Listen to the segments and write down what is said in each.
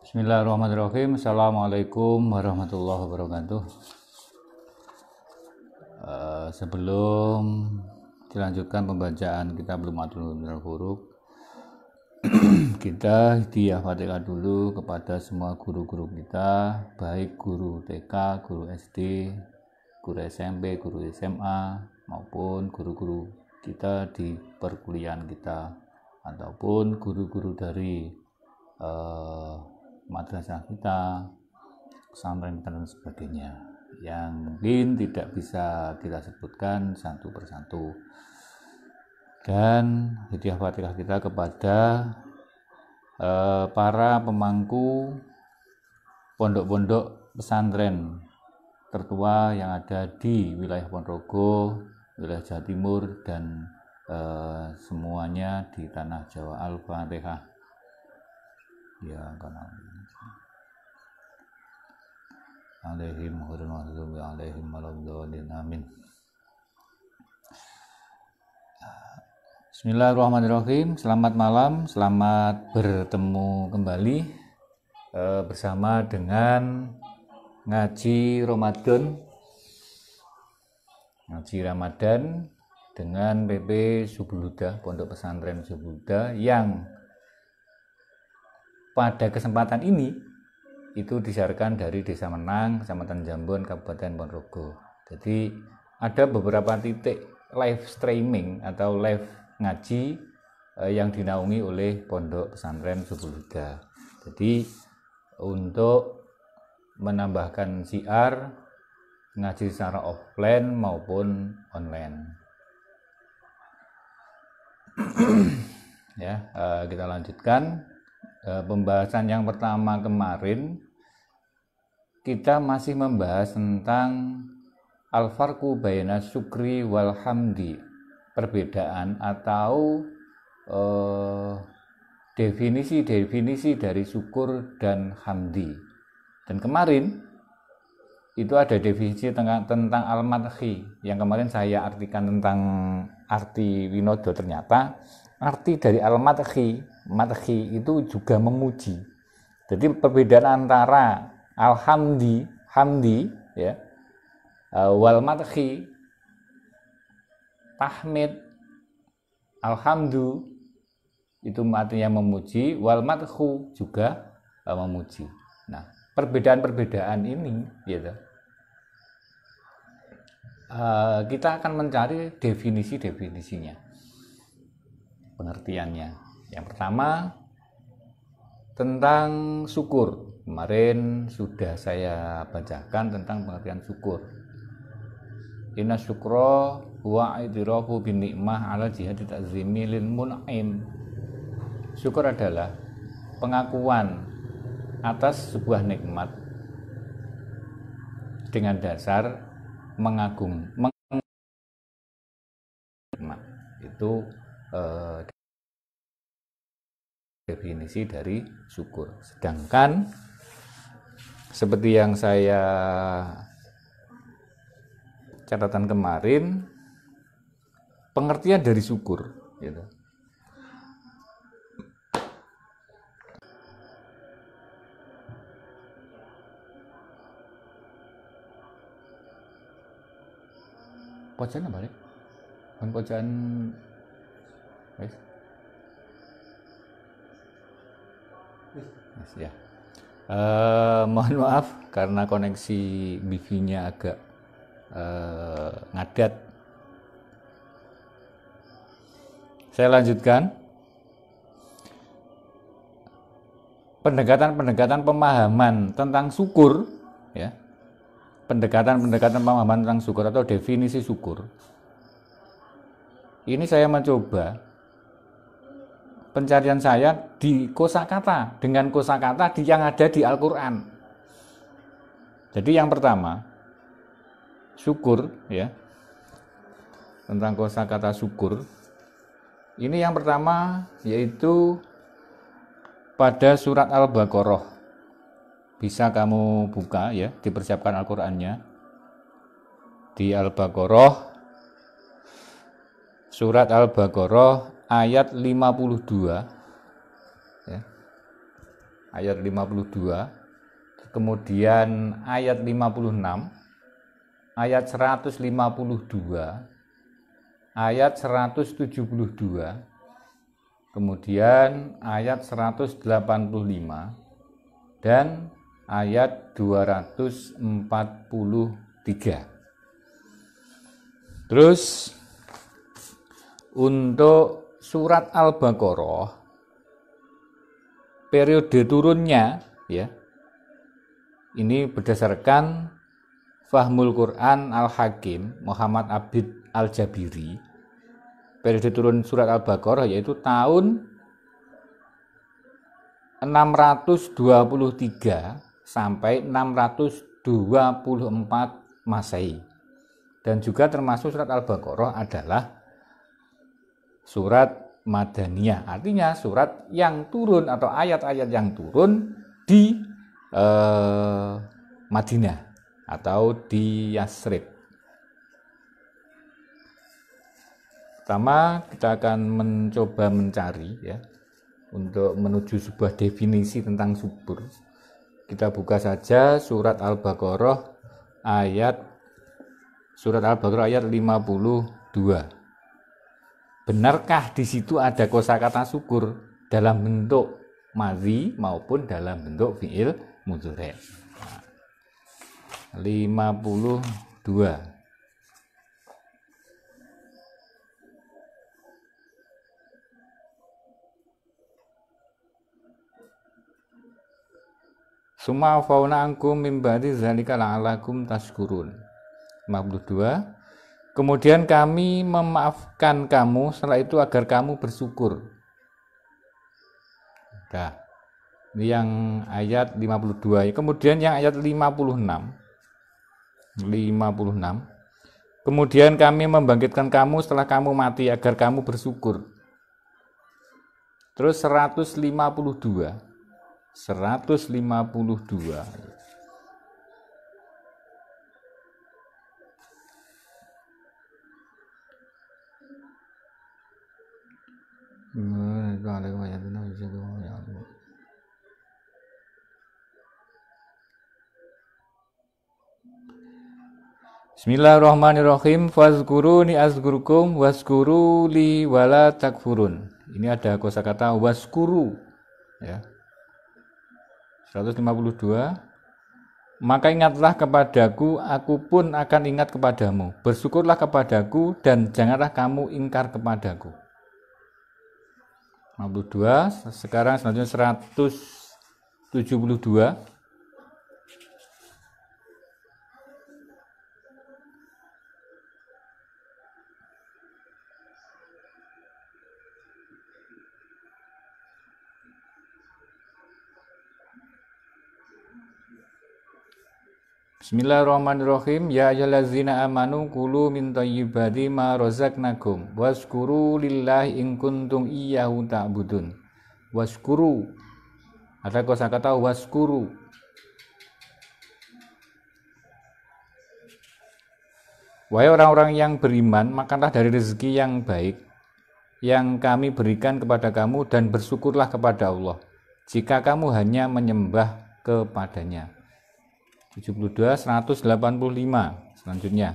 Bismillahirrahmanirrahim. Assalamualaikum warahmatullahi wabarakatuh. Sebelum dilanjutkan pembacaan kitab Lumatul Minal Huruf, kita hadiah Fatihah dulu kepada semua guru-guru kita, baik guru TK, guru SD, guru SMP, guru SMA, maupun guru-guru kita di perkuliahan kita, ataupun guru-guru dari madrasah kita, pesantren dan sebagainya, yang mungkin tidak bisa kita sebutkan satu persatu. Dan hadiah Fatihah kita kepada para pemangku pondok-pondok pesantren tertua yang ada di wilayah Ponorogo, wilayah Jawa Timur, dan semuanya di tanah Jawa. Al-Fatihah. Ya karena alaihim warahmatullahi alaihim waladhdallin amin. Bismillahirrahmanirrahim. Selamat malam, selamat bertemu kembali bersama dengan ngaji Ramadan dengan PP Subul Huda, Pondok Pesantren Subul Huda, yang pada kesempatan ini itu disiarkan dari Desa Menang, Kecamatan Jambon, Kabupaten Ponorogo. Jadi ada beberapa titik live streaming atau live ngaji yang dinaungi oleh Pondok Pesantren Subul Huda. Jadi untuk menambahkan syiar ngaji secara offline maupun online. Ya, kita lanjutkan. Pembahasan yang pertama kemarin kita masih membahas tentang al-farqu baina syukri wal hamdi, perbedaan atau definisi dari syukur dan hamdi. Dan kemarin itu ada definisi tentang al-madhi yang kemarin saya artikan tentang arti winodo. Ternyata arti dari al-madhi itu juga memuji. Jadi perbedaan antara hamdi ya, wal madhi, tahmid, alhamdu itu artinya memuji, wal madhu juga memuji. Nah, perbedaan-perbedaan ini gitu, kita akan mencari definisinya, pengertiannya. Yang pertama tentang syukur. Kemarin sudah saya bacakan tentang pengertian syukur. Inna syukra huwa i'tirafu bin ni'mah ala jihati ta'zimi lil mun'im. Syukur adalah pengakuan atas sebuah nikmat dengan dasar mengagung. Itu definisi dari syukur. Sedangkan seperti yang saya catatan kemarin, pengertian dari syukur gitu. Pojokan balik. Pojokan wes. Ya. Mohon maaf karena koneksi wifi-nya agak ngadat. Saya lanjutkan. Pendekatan pemahaman tentang syukur, ya. Pendekatan pemahaman tentang syukur atau definisi syukur. Ini saya mencoba pencarian saya di kosakata, dengan kosakata yang ada di Al-Quran. Jadi yang pertama, syukur, ya, tentang kosakata syukur. Ini yang pertama yaitu pada surat Al-Baqarah. Bisa kamu buka, ya, dipersiapkan Al-Qurannya di Al-Baqarah, surat Al-Baqarah ayat 52, ya. ayat 52, kemudian ayat 56, ayat 152, ayat 172, kemudian ayat 185 dan ayat 243. Terus untuk surat Al-Baqarah periode turunnya ya. Ini berdasarkan Fahmul Quran Al-Hakim Muhammad Abid Al-Jabiri. Periode turun surat Al-Baqarah yaitu tahun 623 sampai 624 Masehi. Dan juga termasuk surat Al-Baqarah adalah surat Madaniyah, artinya surat yang turun atau ayat-ayat yang turun di Madinah atau di Yasrib. Pertama kita akan mencoba mencari ya untuk menuju sebuah definisi tentang subur. Kita buka saja surat Al-Baqarah ayat 52. Benarkah di situ ada kosakata syukur dalam bentuk madhi maupun dalam bentuk fi'il mudhari'? 52. Summa fauna angkum mim ba'di zalika la'alakum tashkurun. 52. Kemudian kami memaafkan kamu setelah itu agar kamu bersyukur. Nah, ini yang ayat 52. Kemudian yang ayat 56. Kemudian kami membangkitkan kamu setelah kamu mati agar kamu bersyukur. Terus 152. Bismillahirrahmanirrahim. Fazkuruni azkurkum waskuru li wala takfurun. Ini ada kosakata waskuru ya. 152. Maka ingatlah kepadaku, aku pun akan ingat kepadamu. Bersyukurlah kepadaku dan janganlah kamu ingkar kepadaku. 52. Sekarang selanjutnya 172. Bismillahirrahmanirrahim. Ya ayyuhallazina amanu kulu min thayyibati ma razaqnakum waskuru lillahi in kuntum iyyahu ta'budun. Waskuru. Ada kosakata waskuru. Wahai orang-orang yang beriman, makanlah dari rezeki yang baik yang kami berikan kepada kamu dan bersyukurlah kepada Allah jika kamu hanya menyembah kepadanya. 72, 185 selanjutnya.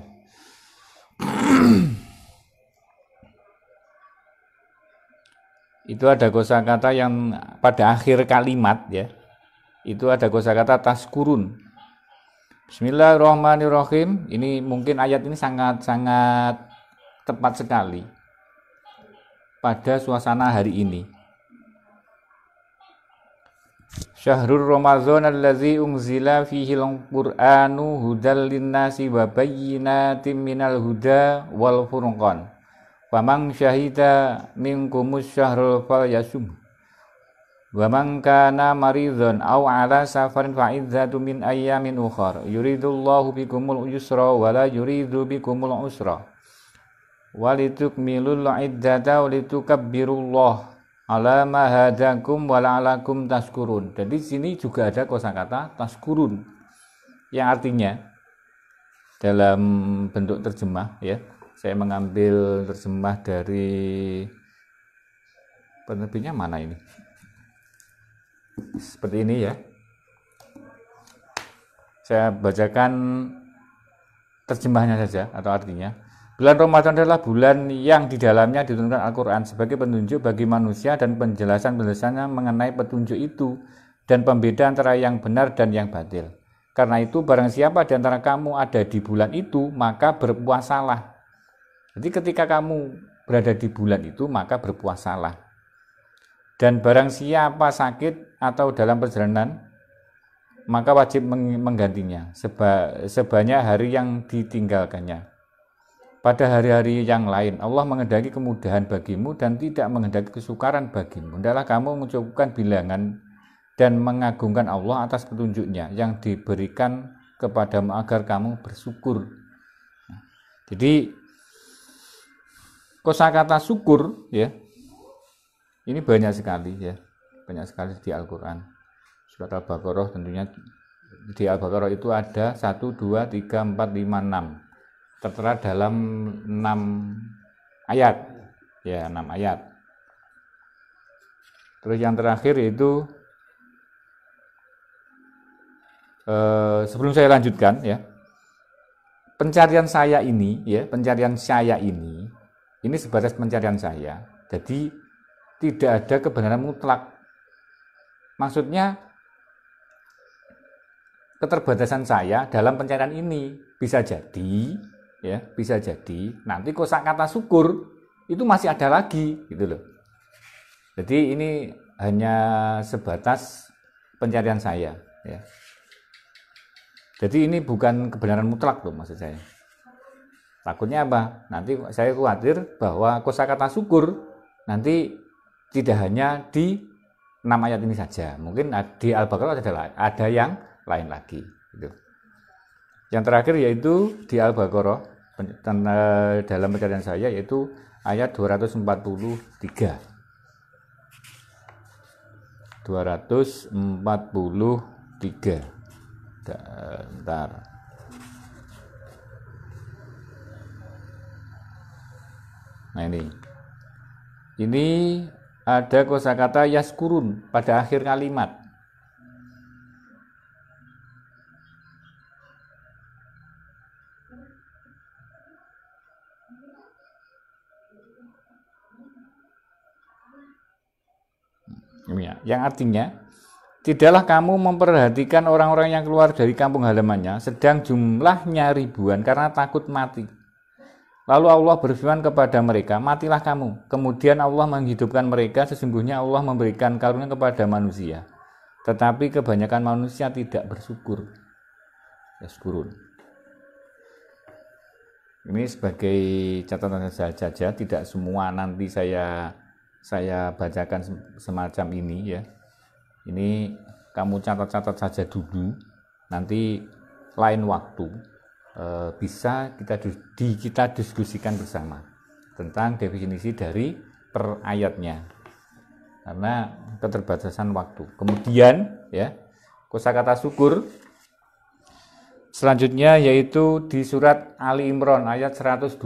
Itu ada kosakata yang pada akhir kalimat ya. Itu ada kosakata taskurun. Bismillahirrahmanirrahim. Ini mungkin ayat ini sangat tepat sekali pada suasana hari ini. Syahrul Ramadan allazi unzila fihi al-Qur'anu hudal linnasi wa bayyinatin minal huda wal furqan. Faman syahida minkumus syahrul falyasum. Wa man kana maridhan aw ala safarin fa idzatu min ayyamin ukhra. Yuridullahu bikumul yusra wa la yuridu bikumul usra. Walitukmilul iddata walitukabbirullaha ala ma hadakum wa la'alakum tashkurun. Jadi di sini juga ada kosakata tashkurun yang artinya dalam bentuk terjemah ya. Saya mengambil terjemah dari penerbitnya mana ini? seperti ini ya. Saya bacakan terjemahnya saja atau artinya. Bulan Ramadan adalah bulan yang di dalamnya diturunkan Al-Quran sebagai petunjuk bagi manusia dan penjelasan-penjelasannya mengenai petunjuk itu dan pembeda antara yang benar dan yang batil. Karena itu barang siapa di antara kamu ada di bulan itu, maka berpuasalah. Jadi ketika kamu berada di bulan itu, maka berpuasalah. Dan barang siapa sakit atau dalam perjalanan, maka wajib menggantinya sebanyak hari yang ditinggalkannya. Pada hari-hari yang lain, Allah menghendaki kemudahan bagimu dan tidak menghendaki kesukaran bagimu. Hendaklah kamu mencukupkan bilangan dan mengagungkan Allah atas petunjuknya yang diberikan kepadamu agar kamu bersyukur. Jadi kosakata syukur ya, ini banyak sekali ya, banyak sekali di Al-Quran. Surat Al-Baqarah tentunya di Al-Baqarah itu ada 1, 2, 3, 4, 5, 6 tertera dalam 6 ayat ya, 6 ayat. Terus yang terakhir yaitu sebelum saya lanjutkan ya, pencarian saya ini sebatas pencarian saya, jadi tidak ada kebenaran mutlak. Maksudnya keterbatasan saya dalam pencarian ini bisa jadi nanti kosakata syukur itu masih ada lagi gitu loh. Jadi ini hanya sebatas pencarian saya ya. Jadi ini bukan kebenaran mutlak loh maksud saya. Takutnya apa? Nanti saya khawatir bahwa kosakata syukur nanti tidak hanya di 6 ayat ini saja. Mungkin di Al-Baqarah ada yang lain lagi gitu. Yang terakhir yaitu di Al-Baqarah dalam pencarian saya yaitu ayat 243. Bentar. Nah ini ada kosakata yaskurun pada akhir kalimat. Yang artinya, tidaklah kamu memperhatikan orang-orang yang keluar dari kampung halamannya, sedang jumlahnya ribuan karena takut mati. Lalu Allah berfirman kepada mereka, matilah kamu. Kemudian Allah menghidupkan mereka, sesungguhnya Allah memberikan karunia kepada manusia. Tetapi kebanyakan manusia tidak bersyukur. Yaskurun. Ini sebagai catatan saja, tidak semua nanti saya bacakan semacam ini ya. Ini kamu catat-catat saja dulu, nanti lain waktu bisa kita diskusikan bersama tentang definisi dari per ayatnya karena keterbatasan waktu. Kemudian ya, kosakata syukur selanjutnya yaitu di surat Ali Imran ayat 123.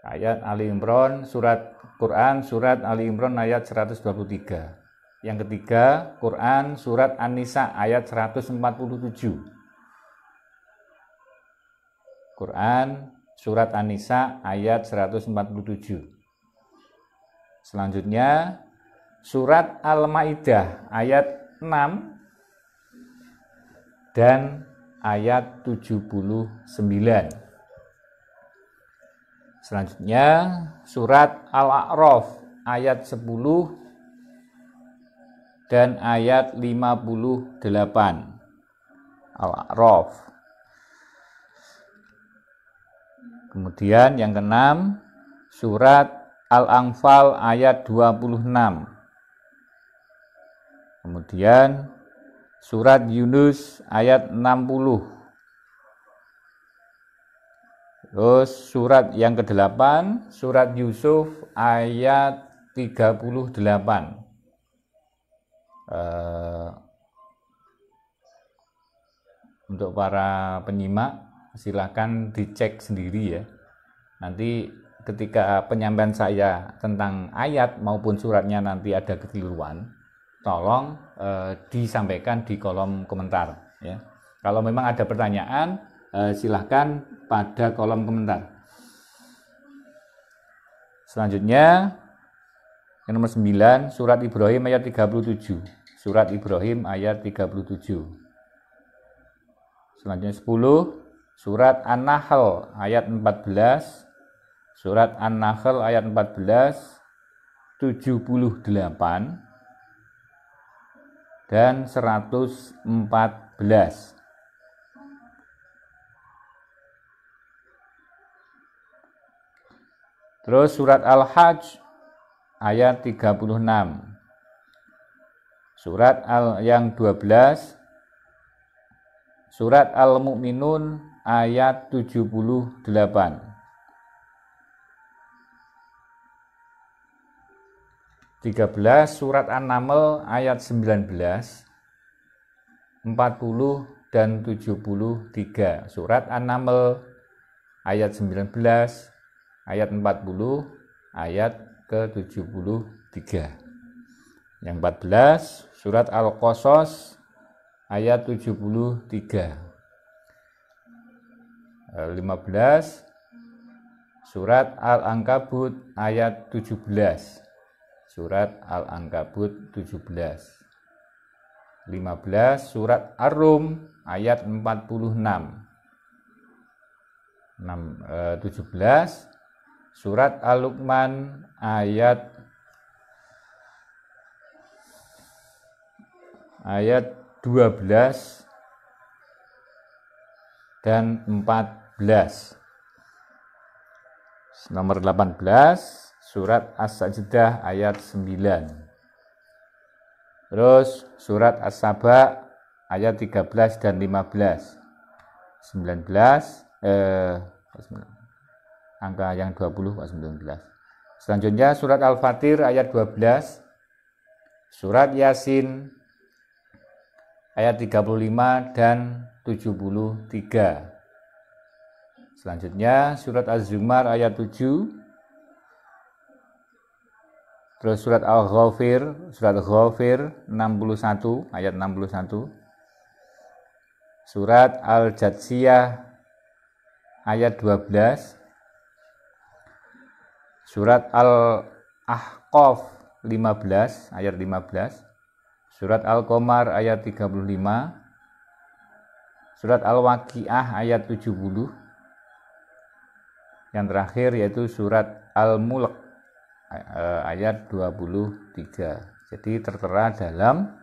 Ayat Ali Imran, surat Quran, surat Ali Imran ayat 123. Yang ketiga, Quran, surat An-Nisa ayat 147. Quran, surat An-Nisa ayat 147. Selanjutnya, surat Al-Maidah ayat 6 dan ayat 79. Selanjutnya surat Al-A'raf ayat 10 dan ayat 58. Al-A'raf. Kemudian yang keenam surat Al-Anfal ayat 26. Kemudian surat Yunus ayat 60. Terus surat yang ke-8, surat Yusuf ayat 38. Untuk para penyimak silakan dicek sendiri ya. Nanti ketika penyampaian saya tentang ayat maupun suratnya nanti ada kekeliruan, tolong disampaikan di kolom komentar ya. Kalau memang ada pertanyaan silahkan pada kolom komentar. Selanjutnya yang nomor 9, surat Ibrahim ayat 37. Surat Ibrahim ayat 37. Selanjutnya 10, surat An-Nahl ayat 14. Surat An-Nahl ayat 14, 78 dan 114. Terus surat Al-Hajj ayat 36. Surat yang 12, surat Al-Mu'minun ayat 78. 13, surat An-Naml ayat 19, 40 dan 73. Surat An-Naml ayat 19, ayat 40, ayat ke-73. Yang 14, surat Al-Qasas ayat 73. 15, surat Al-Ankabut ayat 17. Surat Al-Ankabut 17. 15, surat Ar-Rum ayat 46. 17, surat Al-Luqman ayat 12 dan 14. Nomor 18, surat As-Sajdah ayat 9. Terus surat As-Saba ayat 13 dan 15. 19, angka yang 20 19. Selanjutnya surat Al-Fatir ayat 12, surat Yasin ayat 35 dan 73. Selanjutnya surat Az-Zumar ayat 7. Terus surat Al-Ghafir 61 ayat 61. Surat Al-Jatsiyah ayat 12. Surat Al-Ahqaf 15 ayat 15. Surat Al-Qamar ayat 35. Surat Al-Waqiah ayat 70. Yang terakhir yaitu surat Al-Mulk ayat 23. Jadi tertera dalam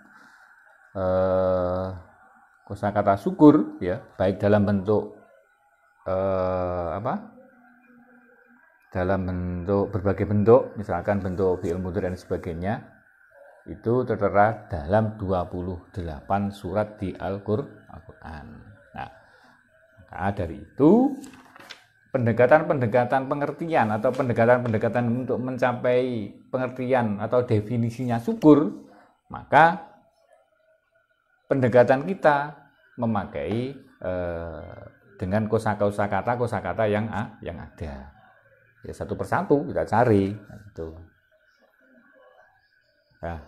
kosakata syukur ya, baik dalam bentuk dalam bentuk berbagai bentuk, misalkan bentuk fi'il mudhari dan sebagainya, itu tertera dalam 28 surat di Al-Qur'an. Nah, maka dari itu pendekatan-pendekatan pengertian atau pendekatan-pendekatan untuk mencapai pengertian atau definisinya syukur, maka pendekatan kita memakai dengan kosakata yang ada. Ya, satu persatu kita cari itu. Nah.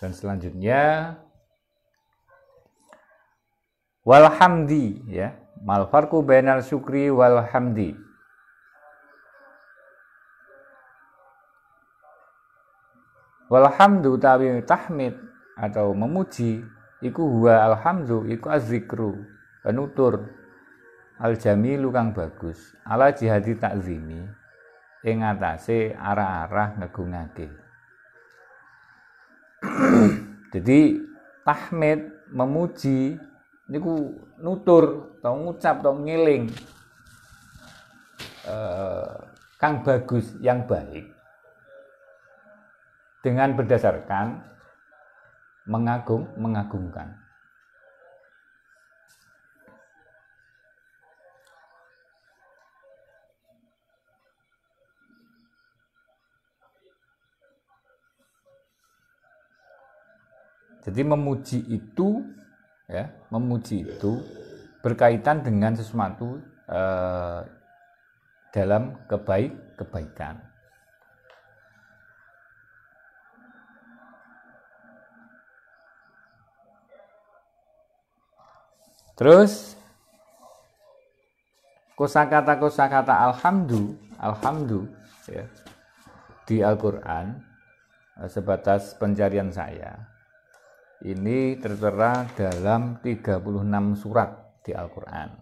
Dan selanjutnya walhamdi ya, mal farqu bainal syukri wal hamdi. Walhamdu tawi tahmid atau memuji iku huwa alhamdu iku azzikru penutur al-jamilu kang bagus ala jihadi takzimi ing atase arah-arah ngegungake. Jadi tahmid memuji niku nutur atau ngucap atau ngiling kang bagus yang baik dengan berdasarkan mengagungkan. Jadi memuji itu ya, memuji itu berkaitan dengan sesuatu dalam kebaikan. Terus kosakata alhamdu ya, di Al-Qur'an sebatas pencarian saya ini tertera dalam 36 surat di Al-Qur'an.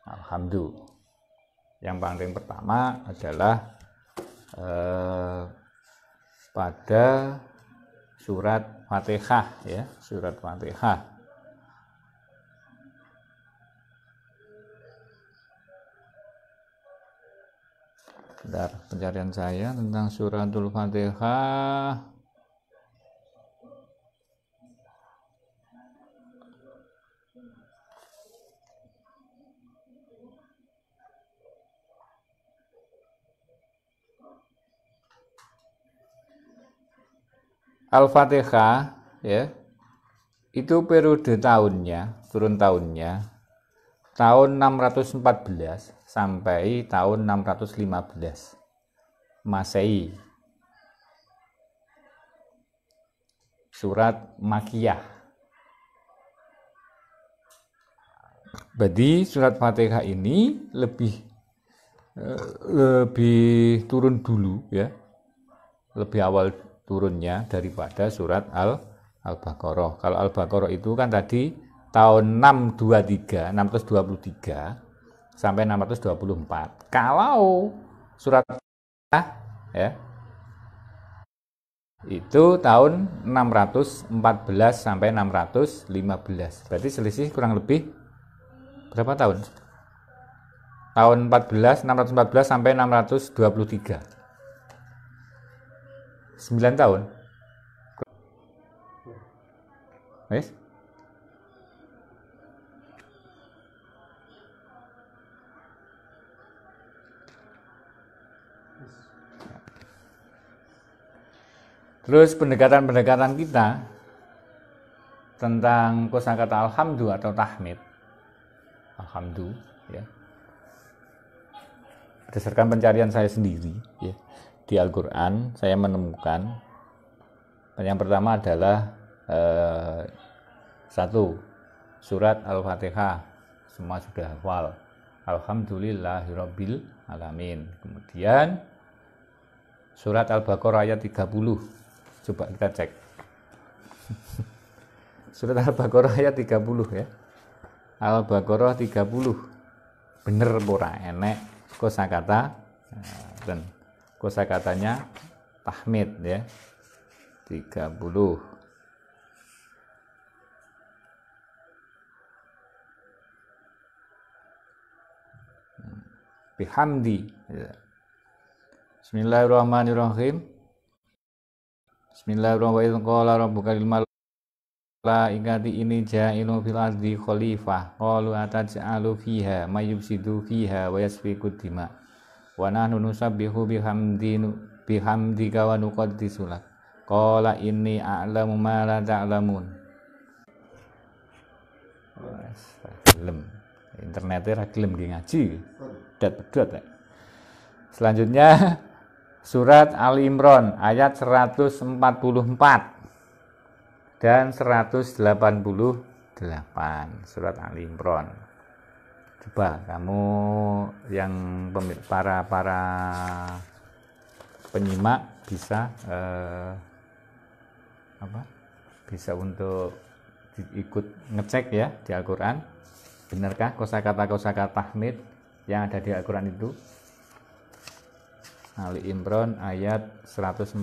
Alhamdu. Yang paling pertama adalah pada surat Fatihah ya, surat Fatihah. Bentar, pencarian saya tentang suratul Fatihah. Al-Fatihah ya, itu periode tahunnya, turun tahunnya tahun 614 sampai tahun 615 Masehi. Surat Makkiyah. Berarti surat Fatihah ini lebih turun dulu ya. Lebih awal turunnya daripada surat Al-Baqarah. Kalau Al-Baqarah itu kan tadi tahun 623 sampai 624. Kalau surat ya itu tahun 614 sampai 615. Berarti selisih kurang lebih berapa tahun? Tahun 614 sampai 623. 9 tahun. Wes? Terus pendekatan-pendekatan kita tentang kosakata alhamdu atau tahmid, alhamdu ya, berdasarkan pencarian saya sendiri ya, di Al-Quran saya menemukan yang pertama adalah satu, surat Al-Fatihah semua sudah hafal, alhamdulillahirabbil alamin. Kemudian surat Al-Baqarah ayat 30. Coba kita cek. Surat Al-Baqarah ayat 30 ya. Al-Baqarah 30. Bener ora enek kosakata dan kosakatanya tahmid ya. 30. Bihamdi. Bismillahirrahmanirrahim. Bismillahirrahmanirrahim. Qala rabbuka lil malaikati inni ja'ilun fil ardi khalifah. Qalu ataj'alu fiha may yufsidu fiha wa yasfiku dima. Wa nahnu nusabbihu bihamdika wa nuqaddisu lak. Qala inni a'lamu ma la ta'lamun. Gelem. Internetnya ra gelem ngaji. Dat-dat. Selanjutnya surat Ali Imran ayat 144 dan 188. Surat Ali Imran. Coba kamu yang para penyimak bisa bisa untuk ikut ngecek ya di Al-Quran. Benarkah kosakata tahmid yang ada di Al-Quran itu? Ali Imran ayat 144.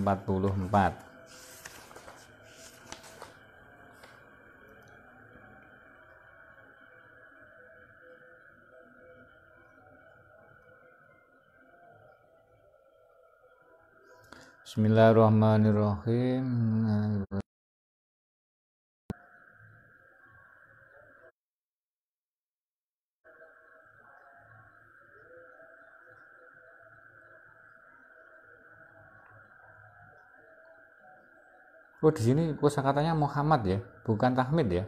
Bismillahirrahmanirrahim. Oh, di sini kosakatanya Muhammad ya, bukan tahmid ya.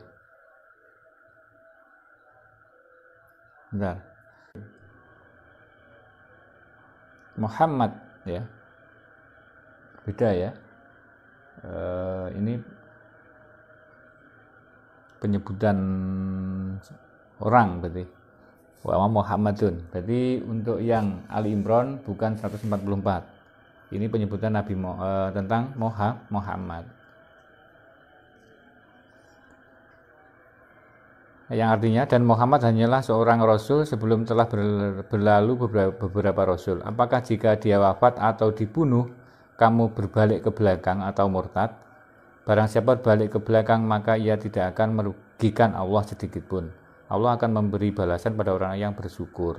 Bentar. Muhammad ya. Beda ya. Ini penyebutan orang berarti. Wa Muhammadun. Berarti untuk yang Ali Imran bukan 144. Ini penyebutan Nabi tentang Muhammad. Yang artinya, dan Muhammad hanyalah seorang rasul sebelum telah berlalu beberapa rasul. Apakah jika dia wafat atau dibunuh, kamu berbalik ke belakang atau murtad? Barang siapa berbalik ke belakang, maka ia tidak akan merugikan Allah sedikit pun. Allah akan memberi balasan pada orang yang bersyukur.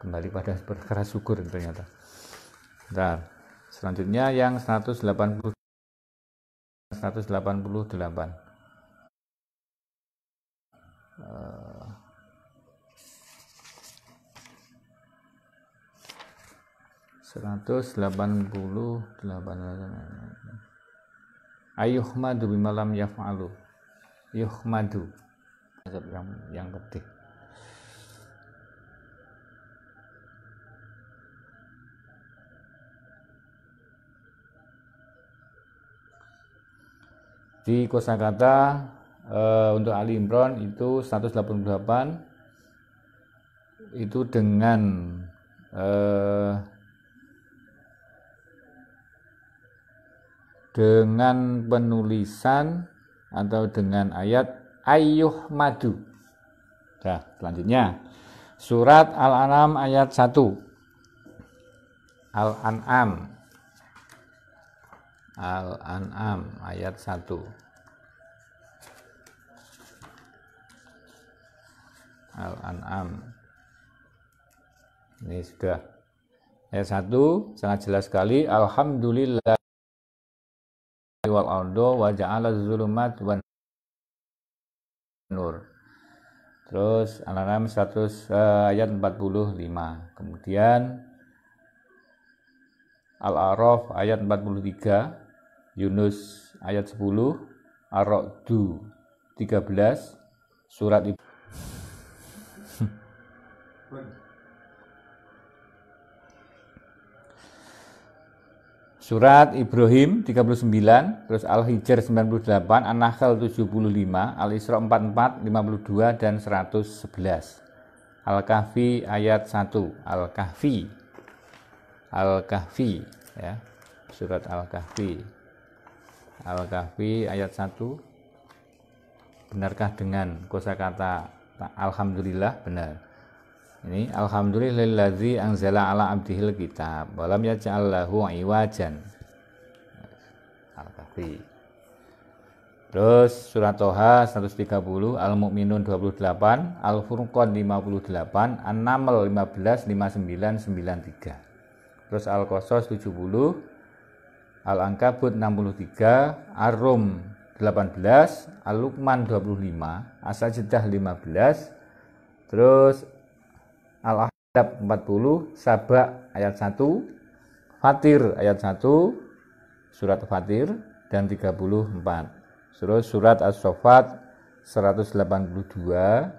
Kembali pada perkara syukur ternyata. Bentar. Selanjutnya yang 188. 188. Ayuhmadu bimalam yaf'alu. Yuhmadu. Yang penting. Di kosakata untuk Ali Imran itu 188 itu dengan penulisan atau dengan ayat ayyuh madu. Nah, selanjutnya surat Al-An'am ayat 1. Al-An'am ayat 1. Al-An'am. Ini sudah ayat 1 sangat jelas sekali. Alhamdulillah wal ardo wa ja'ala zulumat wan nur. Terus Al-An'am 100 ayat 45. Kemudian Al-A'raf ayat 43, Yunus ayat 10, Ar-Ra'du 13, surat Surat Ibrahim 39, terus Al-Hijr 98, An-Nahl 75, Al-Isra 44, 52 dan 111. Al-Kahfi ayat 1, Al-Kahfi ya. Surat Al-Kahfi ayat 1. Benarkah dengan kosakata alhamdulillah? Benar. Ini alhamdulillazi anzala ala abdihil kitab wa lam yaj'al lahu iwajan. Al-Kahfi. Terus surat Toha 130, Al-Mu'minun 28, Al-Furqan 58, An-Naml 15, 59, 93. Terus Al-Qasas 70, Al-Ankabut 63, Ar-Rum 18, Al-Luqman 25, As-Sajdah 15, terus Al-Ahzab 40, Saba ayat 1, Fatir ayat 1, surat Fatir dan 34. Terus surat As-Saffat 182,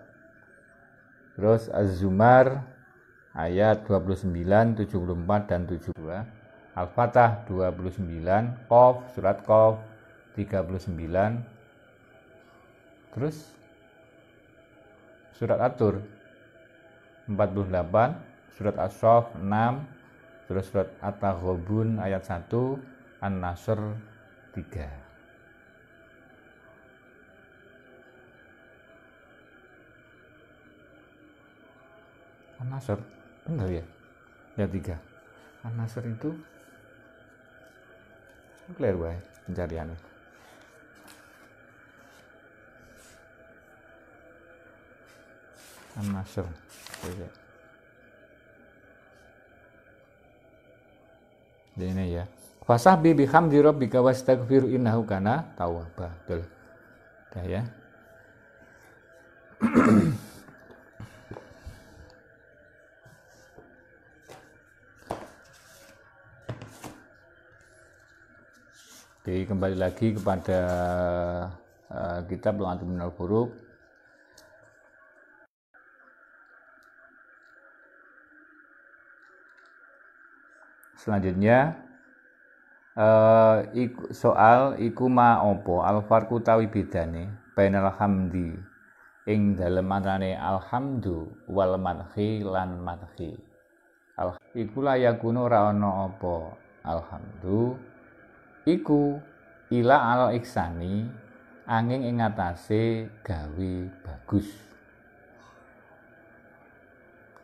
terus Az-Zumar ayat 29, 74 dan 72, Al-Fatah 29, Qaf, surat Qaf 39, terus surat At-Tur 48, surat As-Saff 6, terus surat At-Taghabun ayat 1, An-Nasr 3. An-Nasr benar ya? Ayat 3. An-Nasr itu clear wae pencariannya. An-Nasr. Ini ya. Fasabbi bihamdi rabbika wastaghfir innahu kana tawwaba. Betul. Dah ya. Jadi kembali lagi kepada kitab Lu'atul Minal Huruf. Selanjutnya soal iku ma opo al farqu tawi bedane bainal hamdi ing dalem antane alhamdu wal madhi lan madhi. Iku layakunu ora ana apa alhamdu iku ila al iksani angin ing atase gawe bagus.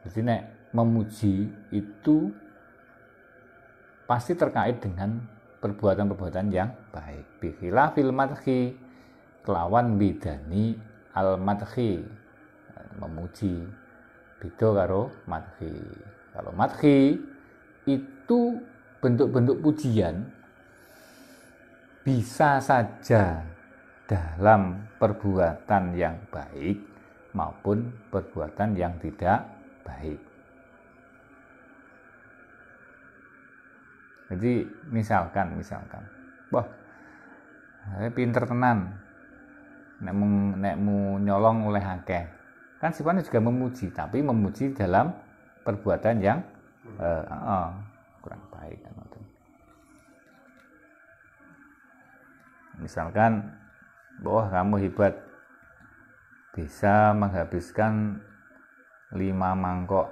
Jadi nek memuji itu pasti terkait dengan perbuatan-perbuatan yang baik. Bikhilafil madhi kelawan bidani al madhi, memuji beda karo madhi. Kalau madhi itu bentuk-bentuk pujian bisa saja dalam perbuatan yang baik maupun perbuatan yang tidak baik. Jadi misalkan, wah, pinter tenan, nek mu nyolong oleh akeh, kan sifatnya juga memuji, tapi memuji dalam perbuatan yang kurang baik. Misalkan, wah kamu hebat, bisa menghabiskan 5 mangkok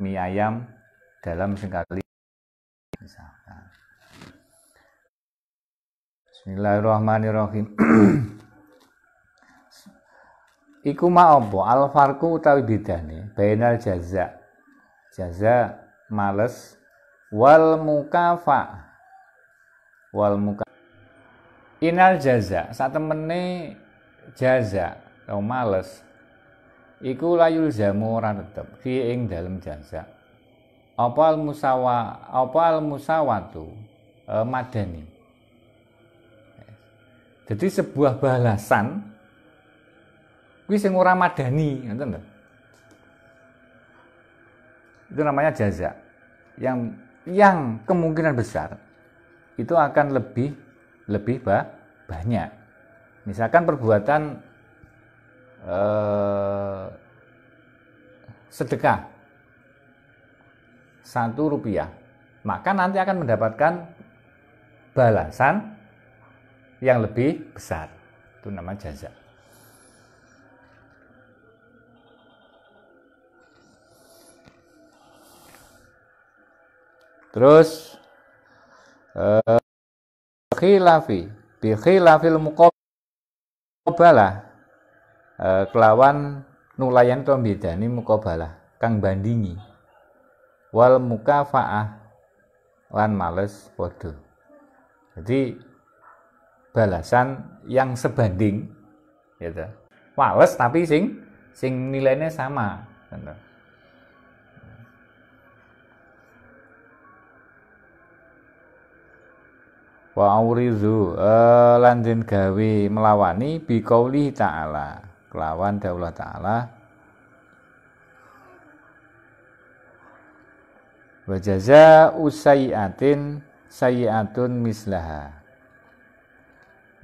mie ayam dalam sekali, misalkan. Bismillahirrahmanirrahim. Iku ma apa al farqu utawi bedane bainal jaza males wal mukafa inal jaza satemene jaza atau males iku layul jamu ora tetep fi ing dalem jaza apa al musawatu madani. Jadi sebuah balasan kuwi sing ora madani, ngoten lho. Itu namanya jaza. Yang kemungkinan besar itu akan lebih banyak. Misalkan perbuatan sedekah 1 rupiah, maka nanti akan mendapatkan balasan yang lebih besar. Itu namanya jaza. Terus khilafil muqabalah kelawan nulayan to bedani muqabalah kang bandingi wal mukafaah lan males padha. Jadi balasan yang sebanding gitu. Males tapi sing nilainya sama gitu. Wa aurizu lan den gawe melawani bi qauli ta'ala kelawan dawuh ta'ala wa jazaa'u sayyi'atin sayyi'atun mislaha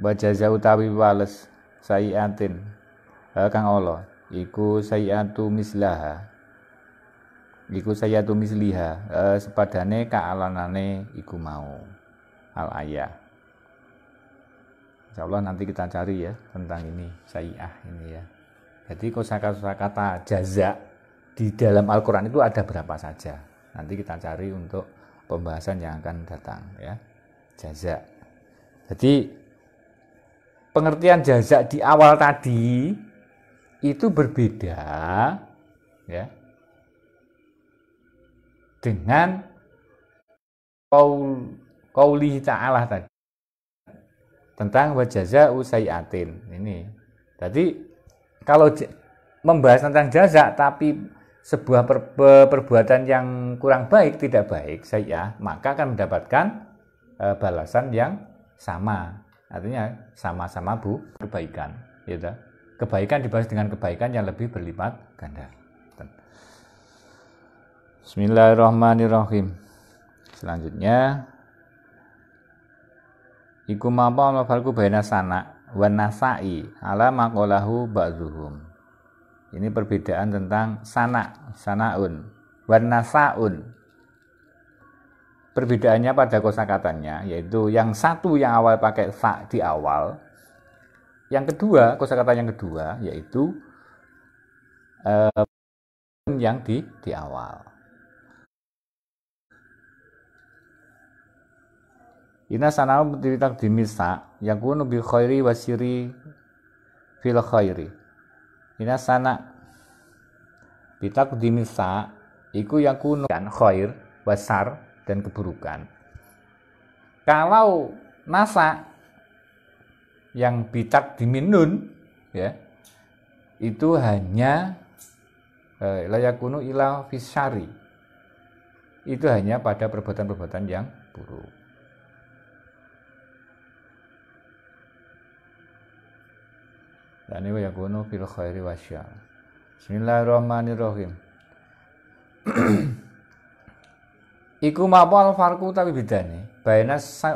wa jazaa'u tawi wales sayyi'atin kang Allah iku sayyi'atu mislaha iku sayyi'atu misliha sepadane kaalanane iku mau al ayah. Insyaallah nanti kita cari ya tentang ini sayyi'ah ini ya. Jadi kosakata jaza di dalam Al-Qur'an itu ada berapa saja. Nanti kita cari untuk pembahasan yang akan datang ya. Jaza. Jadi pengertian jaza di awal tadi itu berbeda ya dengan qauli ta'ala tadi tentang wa jazaa'u sayyi'atin ini. Jadi kalau membahas tentang jaza tapi sebuah perbuatan yang kurang baik, tidak baik, sayyi'ah, maka akan mendapatkan balasan yang sama. Artinya sama-sama kebaikan, gitu. Kebaikan dibalas dengan kebaikan yang lebih berlipat ganda. Bismillahirrahmanirrahim. Selanjutnya iku mapa ana farqu baina sana wa nasai ala maqalahu ba'dzuhum. Ini perbedaan tentang sanaun, wan nasaun. Perbedaannya pada kosakatanya, yaitu yang satu yang awal pakai sa di awal, yang kedua, kosakata yang kedua yaitu yang di awal. Ina sanau ditak dimisa yakunu bi khairi wasiri fil khairi. Ina sana bitak dimisa iku yakunu kan khair wasar dan keburukan. Kalau nasa yang bitak diminun ya itu hanya layakunu ila fisyari, itu hanya pada perbuatan-perbuatan yang buruk. Dan ini yakunu fil khairi wasyar. Bismillahirrahmanirrahim. Iku mapal farku tapi bedane benas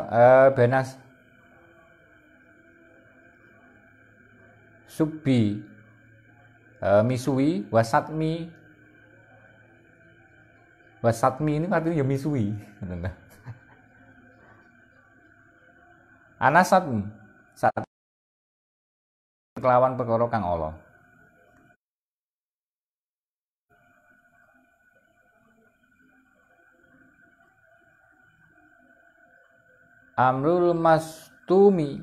subbi misui wasatmi ini artinya ya misui. Anasatmi saat kelawan perkara kang ala. Amrul mastumi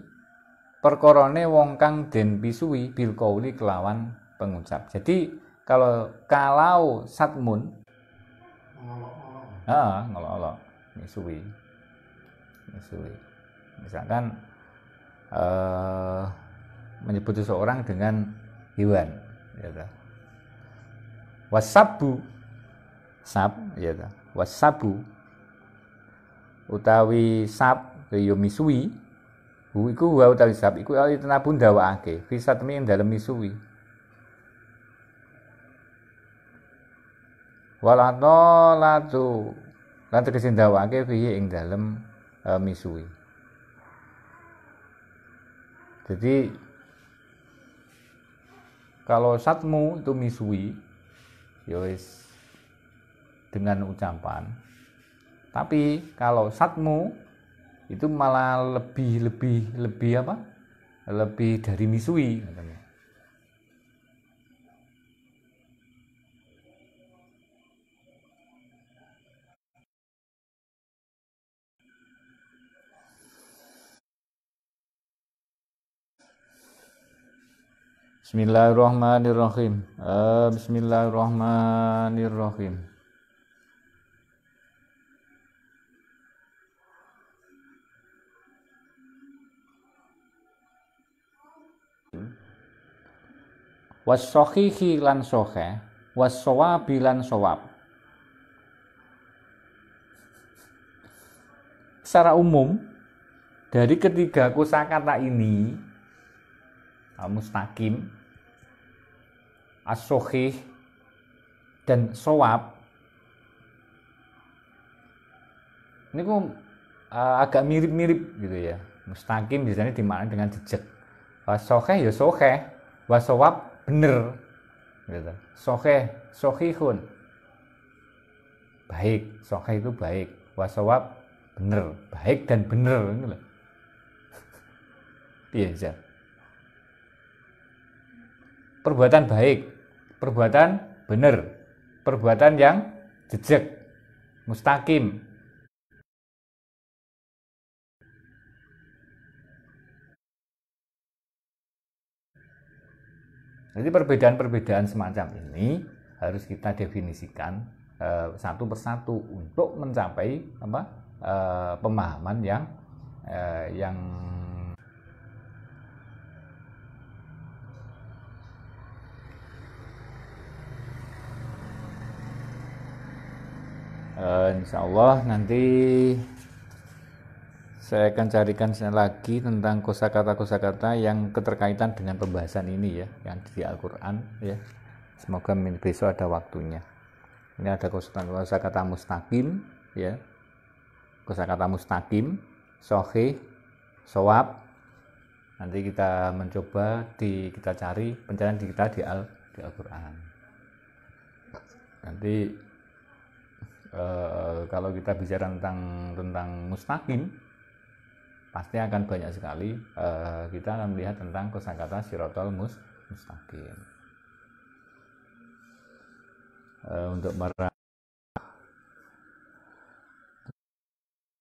perkorone wong kang den pisui bil qauli kelawan pengucap. Jadi kalau satmun ngolok-ngolok misui. Misalkan menyebut seseorang dengan hewan ya. Wasabu sab ya. Wasabu utawi sab ya misui. Iku wa utawi sab iku tanabun dawake fisatmi ing dalem misui. Walatolatu lan tegese dawake fihi ing dalem misui. Jadi kalau satmu itu misui ya wis dengan ucapan. Tapi kalau satmu itu malah lebih apa? Lebih dari misui katanya. Bismillahirrahmanirrahim. Bismillahirrahmanirrahim. Was-sokhihi lan sokheh, was-sawabi lan sawab. Secara umum dari ketiga kosakata ini mustaqim, as-sokhih dan sawab ini agak mirip-mirip gitu ya. Mustaqim biasanya dimaknai dengan jejak. Was-sokhih ya sokheh, was-sawab bener gitu. Sokhihun baik, sokhih itu baik, wasawab bener, baik dan bener gitu loh. Biasa. Perbuatan baik, perbuatan bener, perbuatan yang jejak, mustaqim. Jadi perbedaan-perbedaan semacam ini harus kita definisikan satu persatu untuk mencapai pemahaman yang insya Allah nanti saya akan carikan lagi tentang kosakata-kosakata yang keterkaitan dengan pembahasan ini ya, yang di Al-Quran ya. Semoga besok ada waktunya. Ini ada kosakata mustaqim ya, kosakata mustaqim, sokhih, sawab. Nanti kita mencoba kita cari pencarian kita di Al-Quran. Nanti kalau kita bicara tentang mustaqim pasti akan banyak sekali kita akan melihat tentang kosakata Shiratal Mustaqim. Untuk para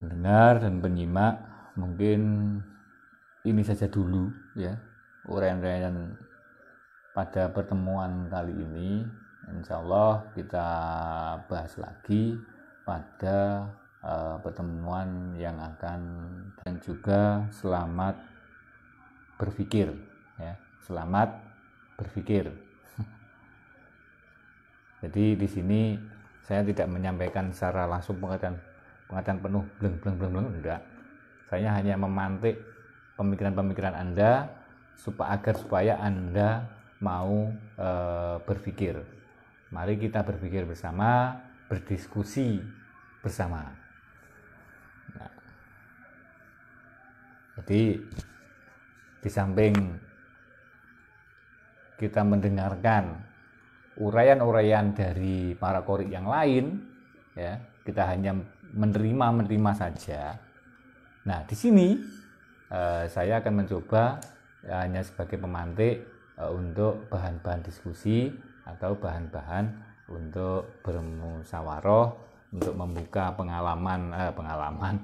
pendengar dan penyimak, mungkin ini saja dulu ya uraian-uraian pada pertemuan kali ini. Insya Allah kita bahas lagi pada pertemuan yang akan, dan juga selamat berpikir ya, selamat berpikir. Jadi di sini saya tidak menyampaikan secara langsung pengetahuan penuh bleng enggak. Saya hanya memantik pemikiran-pemikiran Anda supaya Anda mau berpikir. Mari kita berpikir bersama, berdiskusi bersama. Nah, jadi di samping kita mendengarkan uraian-uraian dari para qori yang lain, ya, kita hanya menerima saja. Nah, di sini saya akan mencoba hanya sebagai pemantik untuk bahan-bahan diskusi atau bahan-bahan untuk bermusyawarah, untuk membuka pengetahuan